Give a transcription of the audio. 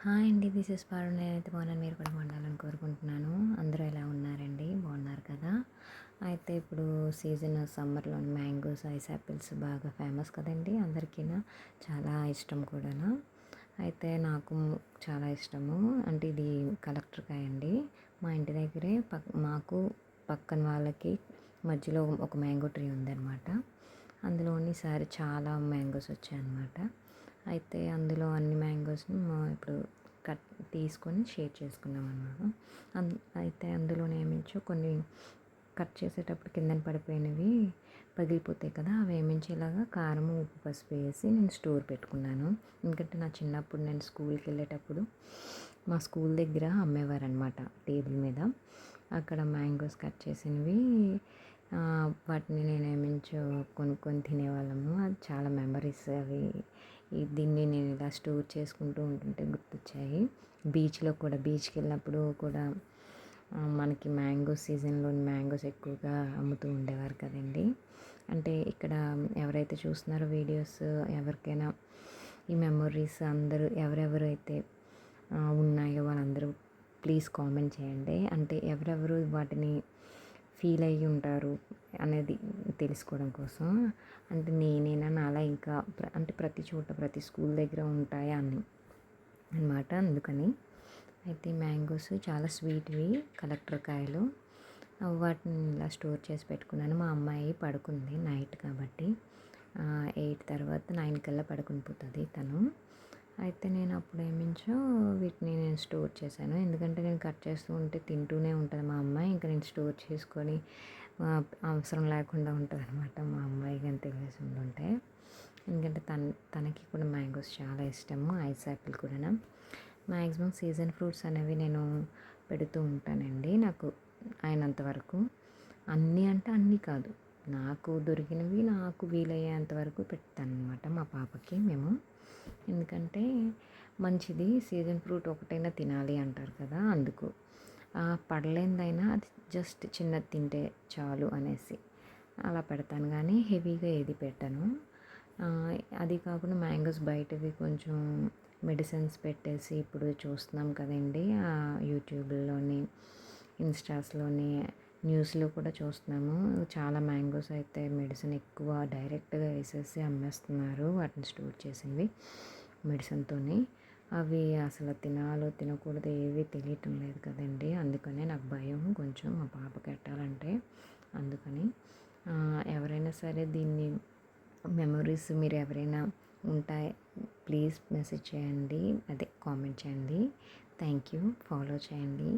Hi అండి. This is పారు. నేనైతే బాగున్నాను. మీరు కూడా బాగుండాలని కోరుకుంటున్నాను. అందరూ ఎలా ఉన్నారండి? బాగున్నారు కదా? అయితే ఇప్పుడు సీజన్ సమ్మర్‌లోని మ్యాంగోస్, ఐస్ యాపిల్స్ బాగా ఫేమస్ కదండీ అందరికీను. చాలా ఇష్టం కూడాను. అయితే నాకు చాలా ఇష్టము. అంటే ఇది కలెక్టర్ కాయ అండి. మా ఇంటి దగ్గరే మాకు పక్కన వాళ్ళకి మధ్యలో ఒక మ్యాంగో ట్రీ ఉందన్నమాట. అందులోని ఈసారి చాలా మ్యాంగోస్ వచ్చాయన్నమాట. అయితే అందులో అన్ని మ్యాంగోస్ని ఇప్పుడు కట్ తీసుకొని షేర్ చేసుకున్నాం అన్నమాట. అయితే అందులోనే ఏమించో కొన్ని కట్ చేసేటప్పుడు కిందన పడిపోయినవి పగిలిపోతాయి కదా, అవి ఏమించి ఇలాగా కారం, ఉప్పు, పసుపు వేసి నేను స్టోర్ పెట్టుకున్నాను. ఎందుకంటే నా చిన్నప్పుడు నేను స్కూల్కి వెళ్ళేటప్పుడు మా స్కూల్ దగ్గర అమ్మేవారనమాట టేబుల్ మీద. అక్కడ మ్యాంగోస్ కట్ చేసినవి వాటిని నేను ఏమించో కొనుక్కొని తినేవాళ్ళము. అది చాలా మెమరీస్ అవి. దీన్ని నేను ఇలా స్టోర్ చేసుకుంటూ ఉంటుంటే గుర్తొచ్చాయి. బీచ్కి వెళ్ళినప్పుడు కూడా మనకి మ్యాంగో సీజన్లోని మ్యాంగోస్ ఎక్కువగా అమ్ముతూ ఉండేవారు కదండి. అంటే ఇక్కడ ఎవరైతే చూస్తున్నారో వీడియోస్, ఎవరికైనా ఈ మెమొరీస్ అందరూ ఎవరెవరైతే ఉన్నాయో వాళ్ళందరూ ప్లీజ్ కామెంట్ చేయండి. అంటే ఎవరెవరు వాటిని ఫీల్ అయ్యి ఉంటారు అనేది తెలుసుకోవడం కోసం. అంటే నేనేనా నాలా ఇంకా అంటే ప్రతి చోట ప్రతి స్కూల్ దగ్గర ఉంటాయా అని అనమాట. అందుకని అయితే మ్యాంగోస్ చాలా స్వీట్వి కలెక్టర్ కాయలు. వాటిని ఇలా స్టోర్ చేసి పెట్టుకున్నాను. మా అమ్మాయి పడుకుంది నైట్ కాబట్టి 8 తర్వాత 9 కల్లా పడుకుని పోతుంది తను. అయితే నేను అప్పుడు ఏమించో వీటిని నేను స్టోర్ చేశాను. ఎందుకంటే నేను కట్ చేస్తూ ఉంటే తింటూనే ఉంటుంది మా అమ్మాయి. ఇంకా నేను స్టోర్ చేసుకొని అవసరం లేకుండా ఉంటుంది అనమాట మా అమ్మాయి కానీ తెలిసి ఉండుంటే. ఎందుకంటే తనకి కూడా మ్యాంగోస్ చాలా ఇష్టము, ఐస్ యాపిల్ కూడా. మ్యాక్సిమం సీజన్ ఫ్రూట్స్ అనేవి నేను పెడుతూ ఉంటానండి నాకు అయినంత వరకు. అన్నీ అంటే అన్నీ కాదు, నాకు దొరికినవి నాకు వీలయ్యేంత వరకు పెడతాను అనమాట మా పాపకి మేము. ఎందుకంటే మంచిది, సీజన్ ఫ్రూట్ ఒకటైనా తినాలి అంటారు కదా, అందుకు. పడలేనిదైనా అది జస్ట్ చిన్నది తింటే చాలు అనేసి అలా పెడతాను, కానీ హెవీగా ఏది పెట్టాను. అది కాకుండా మ్యాంగోస్ బయటవి కొంచెం మెడిసిన్స్ పెట్టేసి ఇప్పుడు చూస్తున్నాం కదండి, యూట్యూబ్లోని, ఇన్స్టాస్లోని, న్యూస్లో కూడా చూస్తున్నాము. చాలా మ్యాంగోస్ అయితే మెడిసిన్ ఎక్కువ డైరెక్ట్గా వేసేసి అమ్మేస్తున్నారు, వాటిని స్టోర్ చేసినవి మెడిసిన్తోని. అవి అసలు తినాలో తినకూడదు ఏవి తెలియటం లేదు కదండి. అందుకనే నాకు భయం కొంచెం మా పాపకి పెట్టాలంటే. అందుకని ఎవరైనా సరే దీన్ని మెమొరీస్ మీరు ఎవరైనా ఉంటాయి ప్లీజ్ మెసేజ్ చేయండి, అదే కామెంట్ చేయండి. థ్యాంక్ యూ, ఫాలో చేయండి.